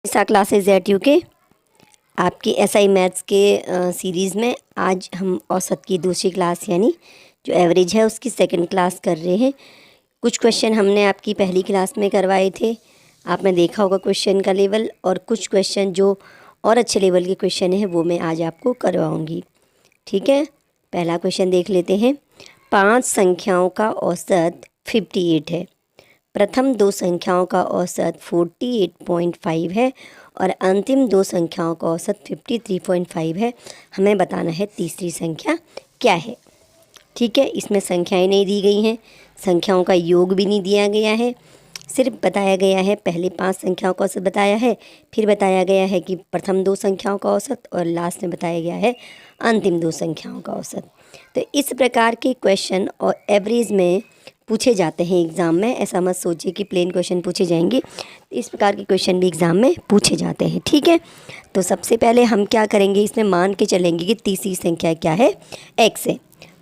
सा classes eight UK आपकी SI maths के सीरीज़ में आज हम औसत की दूसरी क्लास यानी जो एवरेज है उसकी सेकंड क्लास कर रहे हैं। कुछ क्वेश्चन हमने आपकी पहली क्लास में करवाए थे, आपने देखा होगा क्वेश्चन का लेवल, और कुछ क्वेश्चन जो और अच्छे लेवल के क्वेश्चन हैं वो मैं आज आपको करवाऊँगी। ठीक है, पहला क्वेश्चन देख लेते हैं। 5 संख्याओं का औसत 58 है, प्रथम दो संख्याओं का औसत 48.5 है और अंतिम दो संख्याओं का औसत 53.5 है। हमें बताना है तीसरी संख्या क्या है। ठीक है, इसमें संख्याएं नहीं दी गई हैं, संख्याओं का योग भी नहीं दिया गया है, सिर्फ बताया गया है पहले 5 संख्याओं का औसत बताया है, फिर बताया गया है कि प्रथम दो संख्याओं का औसत, और लास्ट में बताया गया है अंतिम दो संख्याओं का औसत। तो इस प्रकार के क्वेश्चन और एवरेज में पूछे जाते हैं एग्ज़ाम में। ऐसा मत सोचिए कि प्लेन क्वेश्चन पूछे जाएंगे, इस प्रकार के क्वेश्चन भी एग्ज़ाम में पूछे जाते हैं। ठीक है, तो सबसे पहले हम क्या करेंगे, इसमें मान के चलेंगे कि तीसरी संख्या क्या है, एक्स है।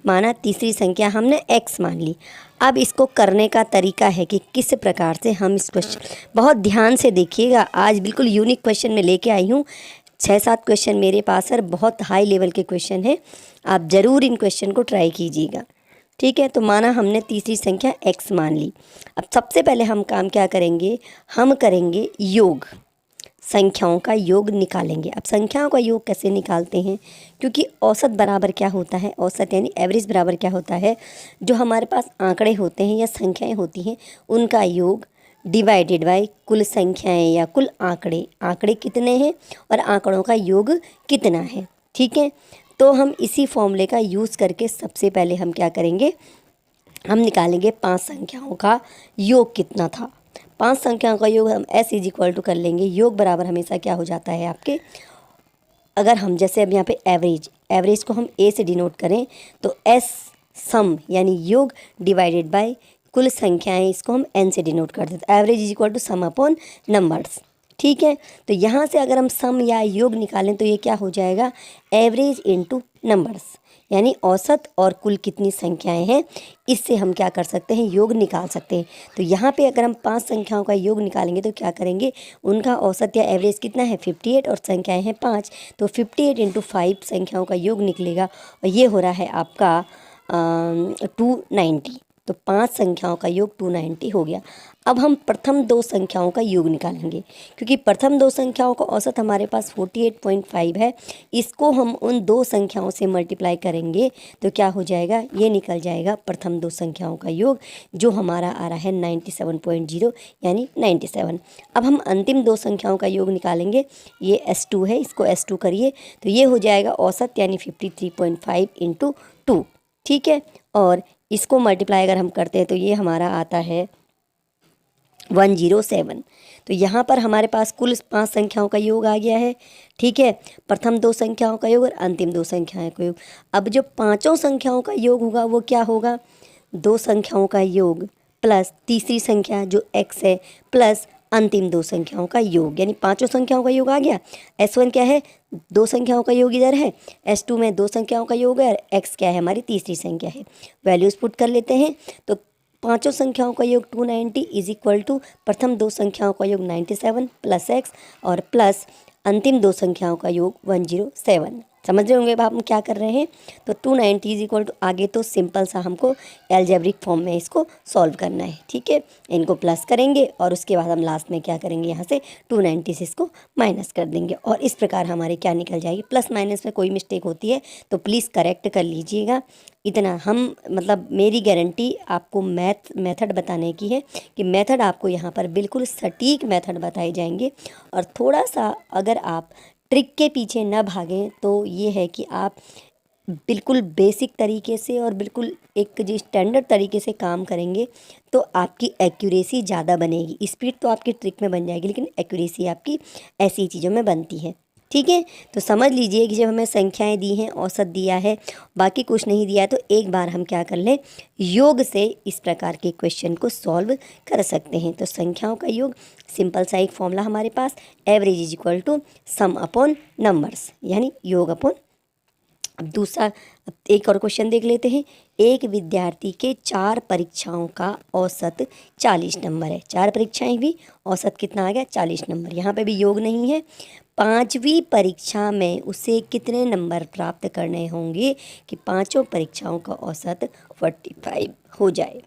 माना तीसरी संख्या हमने एक्स मान ली। अब इसको करने का तरीका है कि किस प्रकार से हम इस क्वेश्चन, बहुत ध्यान से देखिएगा, आज बिल्कुल यूनिक क्वेश्चन में लेके आई हूँ। 6-7 क्वेश्चन मेरे पास है, बहुत हाई लेवल के क्वेश्चन हैं, आप ज़रूर इन क्वेश्चन को ट्राई कीजिएगा। ठीक है, तो माना हमने तीसरी संख्या x मान ली। अब सबसे पहले हम काम क्या करेंगे, हम करेंगे योग, संख्याओं का योग निकालेंगे। अब संख्याओं का योग कैसे निकालते हैं, क्योंकि औसत बराबर क्या होता है, औसत यानी एवरेज बराबर क्या होता है, जो हमारे पास आंकड़े होते हैं या संख्याएं होती हैं उनका योग डिवाइडेड बाय कुल संख्याएं या कुल आंकड़े, आंकड़े कितने हैं और आंकड़ों का योग कितना है। ठीक है, तो हम इसी फॉर्मूले का यूज़ करके सबसे पहले हम क्या करेंगे, हम निकालेंगे 5 संख्याओं का योग कितना था। 5 संख्याओं का योग हम s इज इक्वल टू कर लेंगे। योग बराबर हमेशा क्या हो जाता है आपके, अगर हम जैसे अब यहाँ पे एवरेज को हम a से डिनोट करें तो s सम यानी योग डिवाइडेड बाय कुल संख्याएं, इसको हम n से डिनोट कर देते हैं। Average is equal to sum upon numbers. ठीक है, तो यहाँ से अगर हम सम या योग निकालें तो ये क्या हो जाएगा, एवरेज इनटू नंबर्स, यानी औसत और कुल कितनी संख्याएं हैं, इससे हम क्या कर सकते हैं, योग निकाल सकते हैं। तो यहाँ पे अगर हम 5 संख्याओं का योग निकालेंगे तो क्या करेंगे, उनका औसत या एवरेज कितना है 58 और संख्याएं हैं 5, तो 58 इंटू 5 संख्याओं का योग निकलेगा और ये हो रहा है आपका 290। तो 5 संख्याओं का योग 290 हो गया। अब हम प्रथम दो संख्याओं का योग निकालेंगे, क्योंकि प्रथम दो संख्याओं का औसत हमारे पास 48.5 है। इसको हम उन दो संख्याओं से मल्टीप्लाई करेंगे तो क्या हो जाएगा, ये निकल जाएगा प्रथम दो संख्याओं का योग, जो हमारा आ रहा है 97.0 यानी 97। अब हम अंतिम दो संख्याओं का योग निकालेंगे, ये S2 है, इसको S2 करिए तो ये हो जाएगा औसत यानी 53.5 इंटू 2। ठीक है, और इसको मल्टीप्लाई अगर हम करते हैं तो ये हमारा आता है 107। तो यहाँ पर हमारे पास कुल 5 संख्याओं का योग आ गया है। ठीक है, प्रथम दो संख्याओं का योग और अंतिम दो संख्याओं का योग। अब जो पांचों संख्याओं का योग होगा वो क्या होगा, दो संख्याओं का योग प्लस तीसरी संख्या जो x है प्लस अंतिम दो संख्याओं का योग, यानी पांचों संख्याओं का योग आ गया। S1 क्या है, दो संख्याओं का योग इधर है, S2 में दो संख्याओं का योग है, और x क्या है, हमारी तीसरी संख्या है। वैल्यूज़ पुट कर लेते हैं तो पांचों संख्याओं का योग 290 इज इक्वल टू प्रथम दो संख्याओं का योग 97 प्लस x और प्लस अंतिम दो संख्याओं का योग 107। समझ रहे होंगे अब हम क्या कर रहे हैं। तो 290 इज इक्वल टू, आगे तो सिंपल सा हमको एल्जेब्रिक फॉर्म में इसको सॉल्व करना है। ठीक है, इनको प्लस करेंगे और उसके बाद हम लास्ट में क्या करेंगे, यहाँ से 290 से इसको माइनस कर देंगे और इस प्रकार हमारे क्या निकल जाएगी। प्लस माइनस में कोई मिस्टेक होती है तो प्लीज़ करेक्ट कर लीजिएगा। इतना हम मतलब मेरी गारंटी आपको मेथड बताने की है कि मेथड आपको यहाँ पर बिल्कुल सटीक मेथड बताए जाएंगे, और थोड़ा सा अगर आप ट्रिक के पीछे न भागें तो ये है कि आप बिल्कुल बेसिक तरीके से और बिल्कुल एक जो स्टैंडर्ड तरीके से काम करेंगे तो आपकी एक्यूरेसी ज़्यादा बनेगी। स्पीड तो आपकी ट्रिक में बन जाएगी लेकिन एक्यूरेसी आपकी ऐसी चीज़ों में बनती है। ठीक है, तो समझ लीजिए कि जब हमें संख्याएं दी हैं, औसत दिया है, बाकी कुछ नहीं दिया है, तो एक बार हम क्या कर लें, योग से इस प्रकार के क्वेश्चन को सॉल्व कर सकते हैं। तो संख्याओं का योग सिंपल सा एक फॉर्मूला हमारे पास, average is equal to sum upon numbers, यानी योग अपॉन अब दूसरा, अब एक और क्वेश्चन देख लेते हैं। एक विद्यार्थी के 4 परीक्षाओं का औसत 40 नंबर है। 4 परीक्षाएं हुई, औसत कितना आ गया? 40 नंबर। यहाँ पे भी योग नहीं है। 5वीं परीक्षा में उसे कितने नंबर प्राप्त करने होंगे कि 5 परीक्षाओं का औसत 45 हो जाए?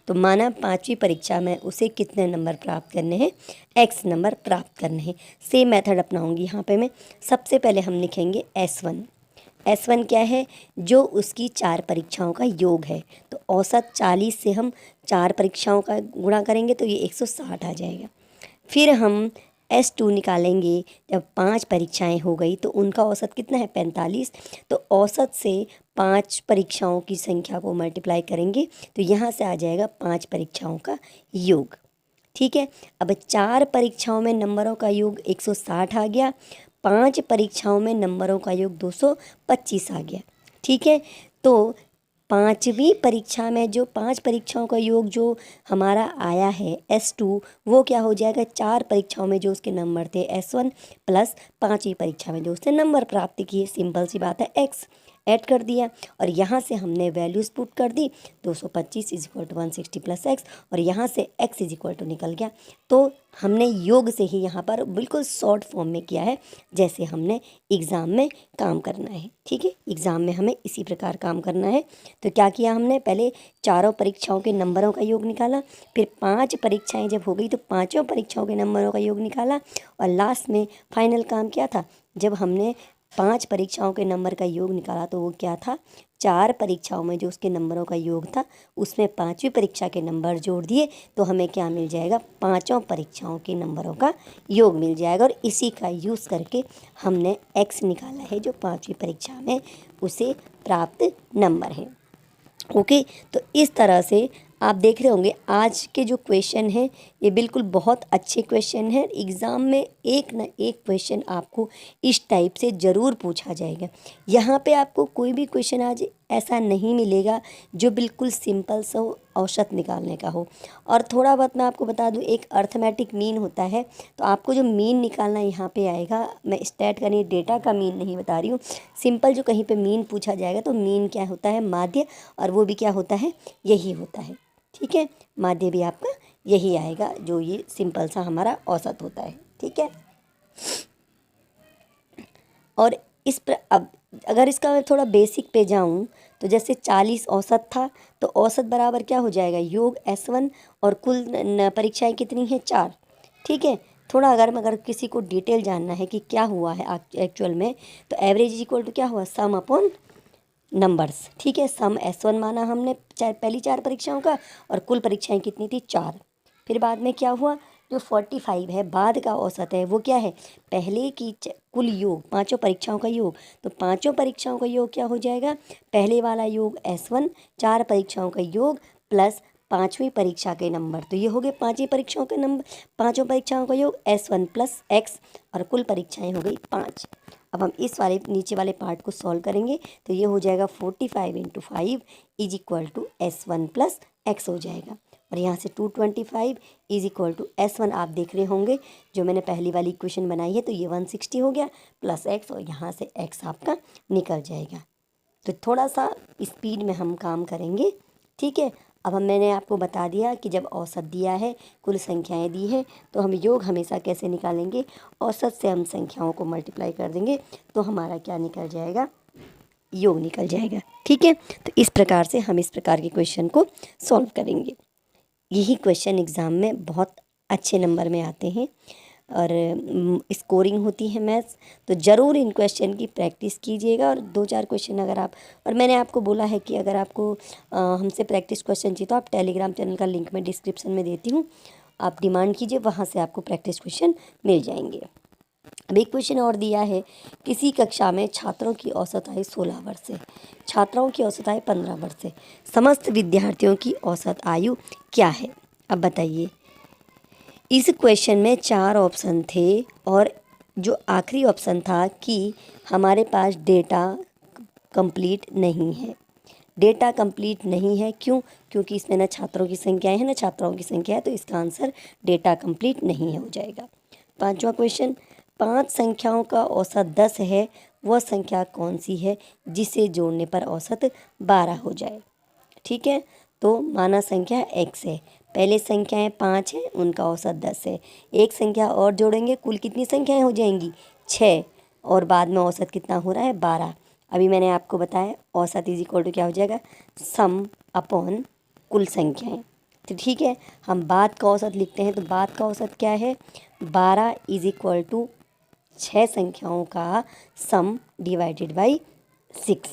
तो माना 5वीं परीक्षा में उसे कितने नंबर प्राप्त करने हैं? x नंबर प्राप्त करने हैं। सेम मेथड अपनाऊंगी यहाँ पे मैं। सबसे पहले हम लिखेंगे S1। S1 क्या है? जो उसकी 4 परीक्षाओं का योग है। तो औसत 40 से हम 4 परीक्षाओं का गुणा करेंगे तो ये 160 आ जाएगा। फिर हम S2 निकालेंगे। जब 5 परीक्षाएं हो गई तो उनका औसत कितना है? 45। तो औसत से 5 परीक्षाओं की संख्या को मल्टीप्लाई करेंगे तो यहाँ से आ जाएगा 5 परीक्षाओं का योग। ठीक है। अब 4 परीक्षाओं में नंबरों का योग 160 आ गया, 5 परीक्षाओं में नंबरों का योग 225 आ गया। ठीक है। तो 5वीं परीक्षा में जो 5 परीक्षाओं का योग जो हमारा आया है S2, वो क्या हो जाएगा? 4 परीक्षाओं में जो उसके नंबर थे S1 प्लस 5वीं परीक्षा में जो उसने नंबर प्राप्त किए, सिंपल सी बात है, x ऐड कर दिया और यहाँ से हमने वैल्यूज़ पुट कर दी। 225 is equal to 160 plus x, और यहाँ से x इज इक्वल टू निकल गया। तो हमने योग से ही यहाँ पर बिल्कुल शॉर्ट फॉर्म में किया है, जैसे हमने एग्ज़ाम में काम करना है। ठीक है, एग्ज़ाम में हमें इसी प्रकार काम करना है। तो क्या किया हमने? पहले चारों परीक्षाओं के नंबरों का योग निकाला, फिर 5 परीक्षाएं जब हो गई तो पाँचों परीक्षाओं के नंबरों का योग निकाला, और लास्ट में फाइनल काम क्या था? जब हमने 5 परीक्षाओं के नंबर का योग निकाला तो वो क्या था? 4 परीक्षाओं में जो उसके नंबरों का योग था उसमें 5वीं परीक्षा के नंबर जोड़ दिए तो हमें क्या मिल जाएगा? 5 परीक्षाओं के नंबरों का योग मिल जाएगा। और इसी का यूज़ करके हमने x निकाला है जो 5वीं परीक्षा में उसे प्राप्त नंबर है। ओके, तो इस तरह से आप देख रहे होंगे आज के जो क्वेश्चन हैं ये बिल्कुल बहुत अच्छे क्वेश्चन हैं। एग्ज़ाम में एक ना एक क्वेश्चन आपको इस टाइप से ज़रूर पूछा जाएगा। यहाँ पे आपको कोई भी क्वेश्चन आज ऐसा नहीं मिलेगा जो बिल्कुल सिंपल सा औसत निकालने का हो। और थोड़ा बहुत मैं आपको बता दूँ, एक अर्थमेटिक मीन होता है, तो आपको जो मीन निकालना यहाँ पे आएगा, मैं स्टैट का नहीं, डेटा का मीन नहीं बता रही हूँ, सिंपल जो कहीं पे मीन पूछा जाएगा तो मीन क्या होता है? माध्य, और वो भी क्या होता है? यही होता है। ठीक है, माध्य भी आपका यही आएगा जो ये सिंपल सा हमारा औसत होता है। ठीक है, और इस पर अब अगर इसका मैं थोड़ा बेसिक पे जाऊं तो जैसे 40 औसत था तो औसत बराबर क्या हो जाएगा? योग S1, और कुल परीक्षाएं कितनी हैं? 4। ठीक है, थोड़ा अगर किसी को डिटेल जानना है कि क्या हुआ है एक्चुअल में, तो एवरेज इक्वल टू क्या हुआ? सम अपॉन नंबर्स। ठीक है, सम S1 माना हमने पहली 4 परीक्षाओं का, और कुल परीक्षाएं कितनी थी? 4। फिर बाद में क्या हुआ? जो 45 है बाद का औसत है वो क्या है? पहले की कुल योग, 5 परीक्षाओं का योग। तो 5 परीक्षाओं का योग क्या हो जाएगा? पहले वाला योग S1, 4 परीक्षाओं का योग प्लस 5वीं परीक्षा के नंबर, तो ये हो गए 5 परीक्षाओं के नंबर, 5 परीक्षाओं का योग S1 प्लस x, और कुल परीक्षाएं हो गई 5। अब हम इस वाले नीचे वाले पार्ट को सॉल्व करेंगे तो ये हो जाएगा 45 × 5 is equal to S1 plus x हो जाएगा, और यहाँ से 225 इज इक्वल टू S1 आप देख रहे होंगे जो मैंने पहली वाली इक्वेशन बनाई है, तो ये 160 हो गया प्लस x, और यहाँ से x आपका निकल जाएगा। तो थोड़ा सा स्पीड में हम काम करेंगे। ठीक है, अब मैंने आपको बता दिया कि जब औसत दिया है, कुल संख्याएं दी हैं, तो हम योग हमेशा कैसे निकालेंगे? औसत से हम संख्याओं को मल्टीप्लाई कर देंगे तो हमारा क्या निकल जाएगा? योग निकल जाएगा। ठीक है, तो इस प्रकार से हम इस प्रकार के क्वेश्चन को सॉल्व करेंगे। यही क्वेश्चन एग्ज़ाम में बहुत अच्छे नंबर में आते हैं और स्कोरिंग होती है मैथ्स, तो ज़रूर इन क्वेश्चन की प्रैक्टिस कीजिएगा। और 2-4 क्वेश्चन अगर आप, और मैंने आपको बोला है कि अगर आपको हमसे प्रैक्टिस क्वेश्चन चाहिए तो आप टेलीग्राम चैनल का लिंक मैं डिस्क्रिप्शन में देती हूँ, आप डिमांड कीजिए, वहाँ से आपको प्रैक्टिस क्वेश्चन मिल जाएंगे। अब एक क्वेश्चन और दिया है, किसी कक्षा में छात्रों की औसत आयु 16 वर्ष है, छात्राओं की औसत आयु 15 वर्ष है, समस्त विद्यार्थियों की औसत आयु क्या है? अब बताइए। इस क्वेश्चन में 4 ऑप्शन थे और जो आखिरी ऑप्शन था कि हमारे पास डेटा कंप्लीट नहीं है। डेटा कंप्लीट नहीं है क्यों? क्योंकि इसमें ना छात्रों की संख्या है ना छात्राओं की संख्या है, तो इसका आंसर डेटा कंप्लीट नहीं हो जाएगा। 5वां क्वेश्चन, 5 संख्याओं का औसत 10 है, वह संख्या कौन सी है जिसे जोड़ने पर औसत 12 हो जाए। ठीक है, तो माना संख्या x है, पहले संख्याएं 5 हैं, उनका औसत 10 है। एक संख्या और जोड़ेंगे, कुल कितनी संख्याएं हो जाएंगी 6, और बाद में औसत कितना हो रहा है 12। अभी मैंने आपको बताया औसत इज इक्वल टू क्या हो जाएगा, सम अपॉन कुल संख्याएं। तो ठीक है, हम बाद का औसत लिखते हैं, तो बाद का औसत क्या है 12 इज इक्वल टू 6 संख्याओं का सम डिवाइडेड बाई 6।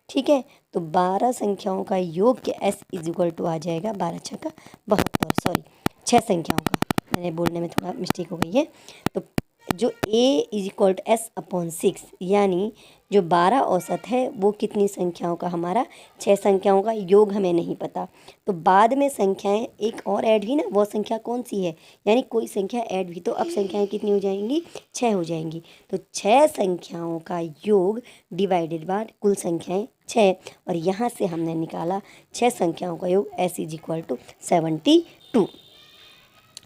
ठीक है, तो 12 संख्याओं का योग के s इज इक्वल टू आ जाएगा 12 छक्का 72, सॉरी 6 संख्याओं का, मैंने बोलने में थोड़ा मिस्टेक हो गई है। तो जो a is equal to s upon 6, यानी जो 12 औसत है वो कितनी संख्याओं का, हमारा 6 संख्याओं का योग हमें नहीं पता। तो बाद में संख्याएं एक और ऐड हुई ना, वो संख्या कौन सी है, यानी कोई संख्या ऐड हुई, तो अब संख्याएं कितनी हो जाएंगी 6 हो जाएंगी। तो 6 संख्याओं का योग डिवाइडेड बाय कुल संख्याएं 6, और यहाँ से हमने निकाला 6 संख्याओं का योग s इज इक्वल टू 72।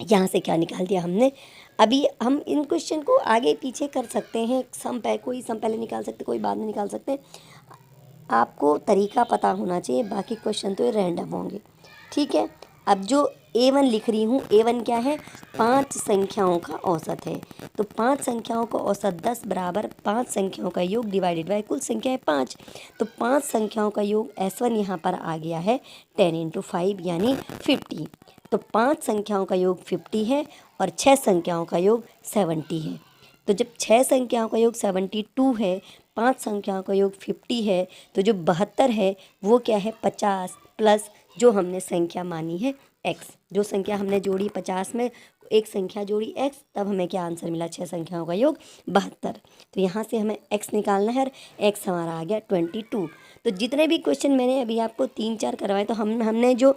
यहाँ से क्या निकाल दिया हमने। अभी हम इन क्वेश्चन को आगे पीछे कर सकते हैं, कोई सम पहले निकाल सकते, कोई बाद में निकाल सकते हैं, आपको तरीका पता होना चाहिए, बाकी क्वेश्चन तो ये रैंडम होंगे। ठीक है, अब जो A1 लिख रही हूँ, A1 क्या है 5 संख्याओं का औसत है, तो 5 संख्याओं का औसत 10 बराबर 5 संख्याओं का योग डिवाइडेड बाय कुल संख्या है 5। तो 5 संख्याओं का योग S1 यहाँ पर आ गया है 10 इंटू 5 यानी 50। तो 5 संख्याओं का योग 50 है और 6 संख्याओं का योग 70 है। तो जब 6 संख्याओं का योग 72 है, 5 संख्याओं का योग 50 है, तो जो 72 है वो क्या है 50 प्लस जो हमने संख्या मानी है x, जो संख्या हमने जोड़ी 50 में एक संख्या जोड़ी x, तब हमें क्या आंसर मिला 6 संख्याओं का योग 72। तो यहाँ से हमें x निकालना है और x हमारा आ गया 22। तो जितने भी क्वेश्चन मैंने अभी आपको 3-4 करवाए, तो हमने जो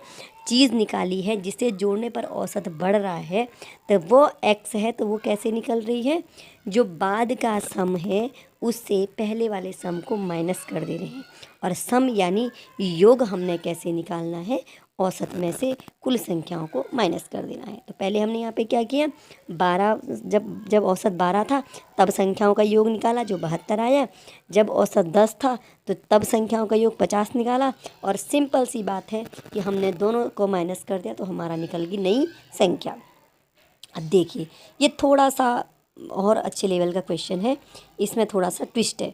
चीज़ निकाली है जिसे जोड़ने पर औसत बढ़ रहा है, तो वो x है, तो वो कैसे निकल रही है, जो बाद का सम है उससे पहले वाले सम को माइनस कर दे रहे हैं। और सम यानी योग हमने कैसे निकालना है, औसत में से कुल संख्याओं को माइनस कर देना है। तो पहले हमने यहाँ पे क्या किया, 12 जब औसत 12 था तब संख्याओं का योग निकाला जो 72 आया, जब औसत 10 था तो तब संख्याओं का योग 50 निकाला, और सिंपल सी बात है कि हमने दोनों को माइनस कर दिया तो हमारा निकल गई नई संख्या। अब देखिए, ये थोड़ा सा और अच्छे लेवल का क्वेश्चन है, इसमें थोड़ा सा ट्विस्ट है।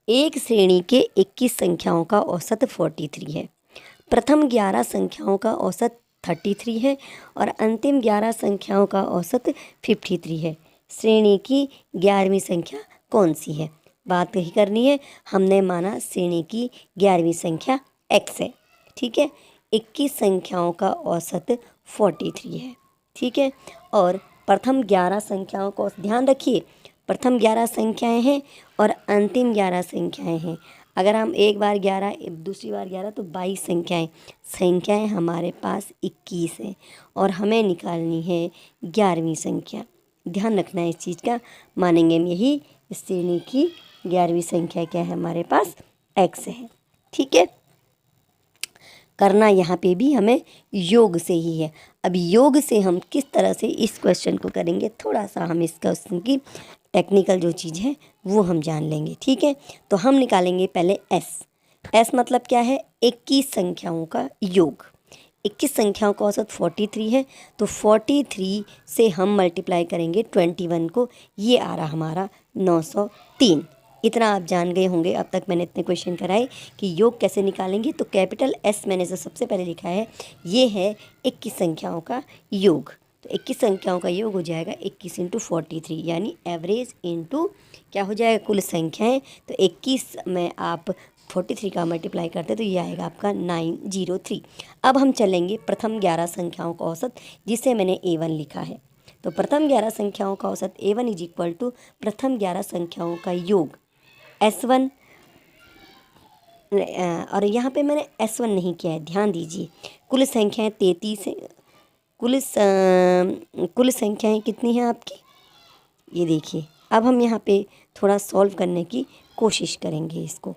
एक श्रेणी के 21 संख्याओं का औसत 43 है, प्रथम 11 संख्याओं का औसत 33 है और अंतिम 11 संख्याओं का औसत 53 है। श्रेणी की 11वीं संख्या कौन सी है। बात यही करनी है, हमने माना श्रेणी की 11वीं संख्या x है। ठीक है, 21 संख्याओं का औसत 43 है। ठीक है, और प्रथम 11 संख्याओं को ध्यान रखिए, प्रथम 11 संख्याएं हैं और अंतिम 11 संख्याएं हैं। अगर हम एक बार 11 दूसरी बार 11 तो 22 संख्याएं हमारे पास 21 हैं और हमें निकालनी है 11वीं संख्या। ध्यान रखना है इस चीज़ का, मानेंगे हम यही, श्रेणी की 11वीं संख्या क्या है हमारे पास x है। ठीक है, करना यहाँ पे भी हमें योग से ही है। अब योग से हम किस तरह से इस क्वेश्चन को करेंगे, थोड़ा सा हम इस क्वेश्चन की टेक्निकल जो चीज़ है वो हम जान लेंगे। ठीक है, तो हम निकालेंगे पहले s मतलब क्या है 21 संख्याओं का योग। 21 संख्याओं का औसत 43 है, तो 43 से हम मल्टीप्लाई करेंगे 21 को, ये आ रहा हमारा 903। इतना आप जान गए होंगे, अब तक मैंने इतने क्वेश्चन कराए कि योग कैसे निकालेंगे। तो कैपिटल S मैंने जो सबसे पहले लिखा है ये है 21 संख्याओं का योग। तो 21 संख्याओं का योग हो जाएगा 21 इंटू 43, यानी एवरेज इंटू क्या हो जाएगा कुल संख्याएं। तो 21 में आप 43 का मल्टीप्लाई करते तो ये आएगा आपका 903। अब हम चलेंगे प्रथम 11 संख्याओं का औसत, जिसे मैंने A1 लिखा है। तो प्रथम 11 संख्याओं का औसत A1 इज इक्वल टू प्रथम 11 संख्याओं का योग S1, और यहाँ पे मैंने S1 नहीं किया है, ध्यान दीजिए। कुल संख्याएं 33 है, कुल संख्याएं कितनी हैं आपकी, ये देखिए। अब हम यहाँ पे थोड़ा सॉल्व करने की कोशिश करेंगे इसको।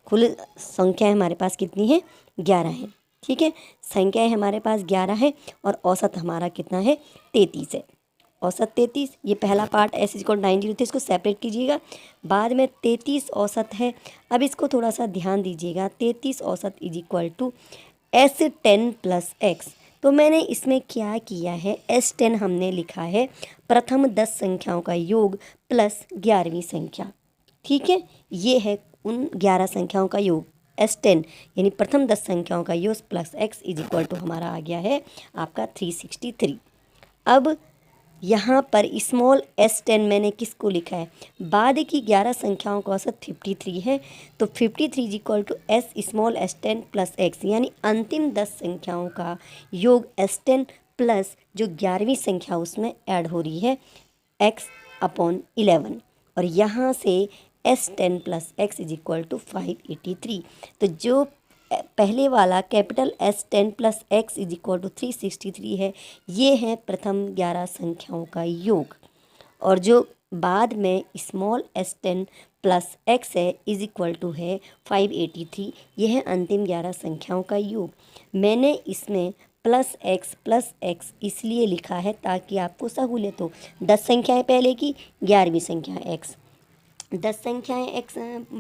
कुल संख्याएं हमारे पास कितनी है 11 है। ठीक है, संख्याएं हमारे पास 11 है और औसत हमारा कितना है 33 है। औसत 33, ये पहला पार्ट एस इक्वल 903, इसको सेपरेट कीजिएगा। बाद में 33 औसत है। अब इसको थोड़ा सा ध्यान दीजिएगा, 33 औसत is equal to S10 plus x. तो मैंने इसमें क्या किया है, S10 हमने लिखा है प्रथम 10 संख्याओं का योग प्लस 11वीं संख्या। ठीक है, ये है उन 11 संख्याओं का योग S10 यानी प्रथम 10 संख्याओं का योग plus x is equal to हमारा आ गया है आपका 363। अब यहाँ पर स्मॉल S10 मैंने किसको लिखा है, बाद की 11 संख्याओं का औसत 53 है, तो 53 is equal to S small S10 plus x, यानी अंतिम 10 संख्याओं का योग S10 प्लस जो 11वीं संख्या उसमें ऐड हो रही है x अपॉन 11, और यहाँ से S10 plus x is equal to 583। तो जो पहले वाला capital S10 plus x is equal to 363 है, ये है प्रथम 11 संख्याओं का योग, और जो बाद में स्मॉल S10 प्लस एक्स है इज इक्वल टू है 583, यह है अंतिम 11 संख्याओं का योग। मैंने इसमें प्लस एक्स इसलिए लिखा है ताकि आपको सहूलियत हो। 10 संख्याएं पहले की, 11वीं संख्या एक्स, 10 संख्याएं एक्स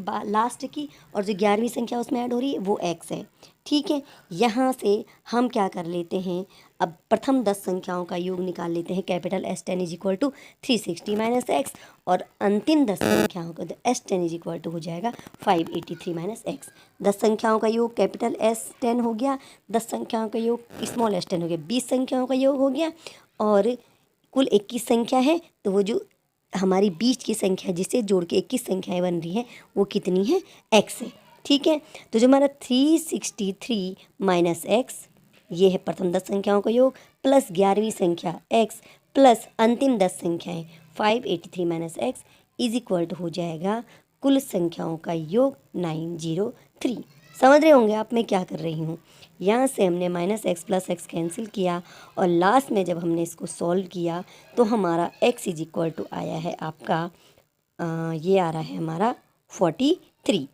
लास्ट की, और जो 11वीं संख्या उसमें ऐड हो रही है वो एक्स है। ठीक है, यहाँ से हम क्या कर लेते हैं, अब प्रथम 10 संख्याओं का योग निकाल लेते हैं। Capital S10 is equal to 360 minus x, और अंतिम 10 संख्याओं का तो S10 इज इक्वल टू हो जाएगा 583 माइनस एक्स। 10 संख्याओं का योग कैपिटल S10 हो गया, 10 संख्याओं का योग स्मॉल S10 हो गया, 20 संख्याओं का योग हो गया, और कुल 21 संख्या है, तो वो जो हमारी बीच की संख्या जिसे जोड़ के 21 संख्याएं बन रही हैं वो कितनी है, x है। ठीक है, तो जो हमारा 363 माइनस एक्स, ये है प्रथम 10 संख्याओं का योग, प्लस 11वीं संख्या x, प्लस अंतिम 10 संख्याएं 583 minus x is equal to हो जाएगा कुल संख्याओं का योग 903। समझ रहे होंगे आप मैं क्या कर रही हूँ। यहाँ से हमने minus x plus x cancel किया, और लास्ट में जब हमने इसको सॉल्व किया तो हमारा x इज इक्वल टू आया है आपका ये आ रहा है हमारा 43।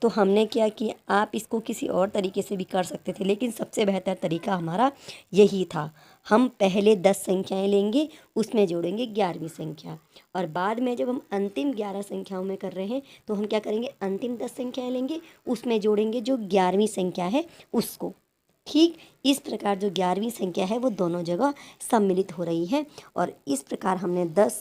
तो हमने क्या किया, आप इसको किसी और तरीके से भी कर सकते थे, लेकिन सबसे बेहतर तरीका हमारा यही था। हम पहले 10 संख्याएं लेंगे, उसमें जोड़ेंगे 11वीं संख्या, और बाद में जब हम अंतिम 11 संख्याओं में कर रहे हैं तो हम क्या करेंगे, अंतिम 10 संख्याएं लेंगे, उसमें जोड़ेंगे जो 11वीं संख्या है उसको। ठीक इस प्रकार जो 11वीं संख्या है वो दोनों जगह सम्मिलित हो रही है, और इस प्रकार हमने 10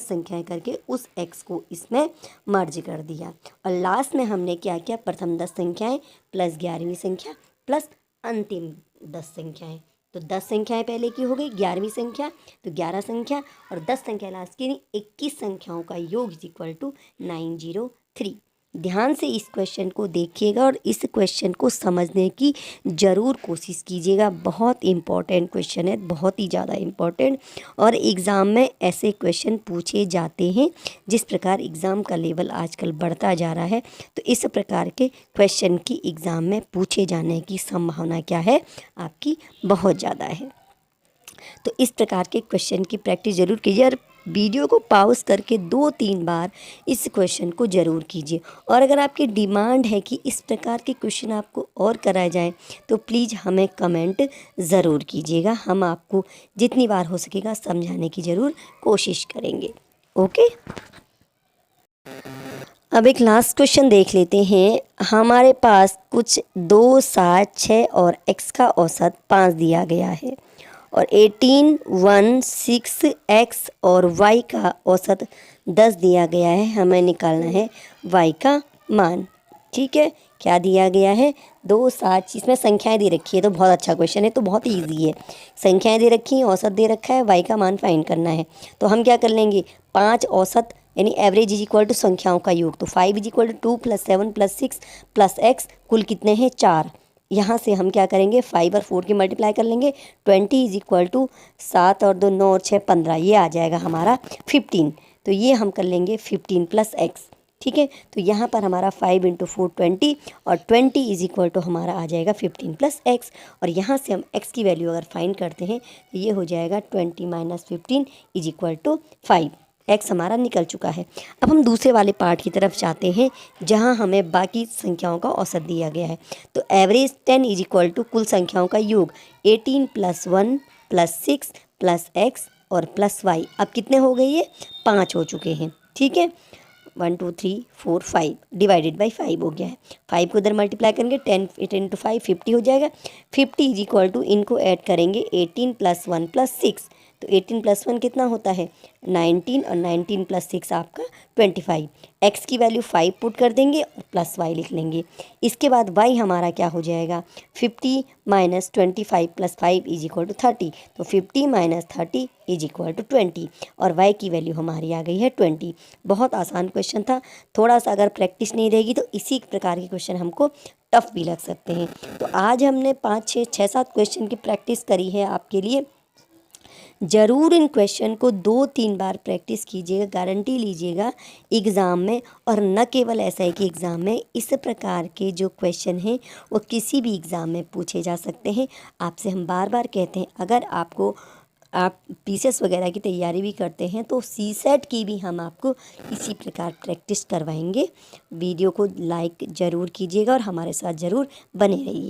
संख्याएं करके उस x को इसमें मर्ज कर दिया, और लास्ट में हमने क्या किया, प्रथम 10 संख्याएं प्लस 11वीं संख्या प्लस अंतिम 10 संख्याएं। तो 10 संख्याएं पहले की हो गई, 11वीं संख्या तो 11 संख्या, और 10 संख्या लास्ट की, 21 संख्याओं का योग इज इक्वल टू 903। ध्यान से इस क्वेश्चन को देखिएगा और इस क्वेश्चन को समझने की ज़रूर कोशिश कीजिएगा। बहुत इम्पॉर्टेंट क्वेश्चन है, बहुत ही ज़्यादा इम्पॉर्टेंट, और एग्ज़ाम में ऐसे क्वेश्चन पूछे जाते हैं। जिस प्रकार एग्ज़ाम का लेवल आजकल बढ़ता जा रहा है, तो इस प्रकार के क्वेश्चन की एग्ज़ाम में पूछे जाने की संभावना क्या है, आपकी बहुत ज़्यादा है। तो इस प्रकार के क्वेश्चन की प्रैक्टिस ज़रूर कीजिए, और वीडियो को पॉज करके 2-3 बार इस क्वेश्चन को ज़रूर कीजिए। और अगर आपकी डिमांड है कि इस प्रकार के क्वेश्चन आपको और कराए जाएं, तो प्लीज़ हमें कमेंट ज़रूर कीजिएगा। हम आपको जितनी बार हो सकेगा समझाने की ज़रूर कोशिश करेंगे। ओके, अब एक लास्ट क्वेश्चन देख लेते हैं। हमारे पास कुछ 2, 7, 6 और x का औसत 5 दिया गया है, और 18, 1, 6, x और y का औसत 10 दिया गया है। हमें निकालना है y का मान। ठीक है, क्या दिया गया है, 2, 7, इसमें संख्याएं दे रखी है, तो बहुत अच्छा क्वेश्चन है, तो बहुत ईजी है। संख्याएं दे रखी हैं, औसत दे रखा है, y का मान फाइंड करना है। तो हम क्या कर लेंगे, 5 औसत यानी एवरेज इज इक्वल टू संख्याओं का योग, तो 5 is equal to 2 plus 7 plus 6 plus x, कुल कितने हैं 4। यहाँ से हम क्या करेंगे, 5 और 4 की मल्टीप्लाई कर लेंगे, 20 इज इक्वल टू 7 और 2 9 और 6 15, ये आ जाएगा हमारा 15। तो ये हम कर लेंगे 15 प्लस x। ठीक है, तो यहाँ पर हमारा 5 इंटू 4 20, और 20 इज इक्वल टू हमारा आ जाएगा 15 प्लस x, और यहाँ से हम x की वैल्यू अगर फाइंड करते हैं तो ये हो जाएगा 20 minus 15 is equal to 5। x हमारा निकल चुका है। अब हम दूसरे वाले पार्ट की तरफ जाते हैं, जहां हमें बाकी संख्याओं का औसत दिया गया है। तो एवरेज 10 इज इक्वल टू कुल संख्याओं का योग 18 प्लस 1 प्लस 6 प्लस x और प्लस वाई। अब कितने हो गए, ये 5 हो चुके हैं। ठीक है, 1 2 3 4 5 डिवाइडेड बाई 5 हो गया है। 5 को उधर मल्टीप्लाई करेंगे, 10 इंटू 5 50 हो जाएगा। 50 इज इक्वल टू, इनको ऐड करेंगे 18 + 1 + 6, तो 18 + 1 कितना होता है 19, और 19 + 6 आपका 25। एक्स की वैल्यू 5 पुट कर देंगे और प्लस वाई लिख लेंगे। इसके बाद वाई हमारा क्या हो जाएगा, 50 - 25 + 5 इज इक्वल टू 30, तो 50 - 30 इज इक्वल टू 20, और वाई की वैल्यू हमारी आ गई है 20। बहुत आसान क्वेश्चन था, थोड़ा सा अगर प्रैक्टिस नहीं रहेगी तो इसी प्रकार के क्वेश्चन हमको टफ भी लग सकते हैं। तो आज हमने 5 6 7 क्वेश्चन की प्रैक्टिस करी है आपके लिए। ज़रूर इन क्वेश्चन को 2-3 बार प्रैक्टिस कीजिएगा, गारंटी लीजिएगा एग्ज़ाम में, और न केवल एसआई के एग्ज़ाम में, इस प्रकार के जो क्वेश्चन हैं वो किसी भी एग्ज़ाम में पूछे जा सकते हैं। आपसे हम बार बार कहते हैं, अगर आप पीसीएस वगैरह की तैयारी भी करते हैं तो सीसेट की भी हम आपको इसी प्रकार प्रैक्टिस करवाएंगे। वीडियो को लाइक ज़रूर कीजिएगा और हमारे साथ ज़रूर बने रहिए।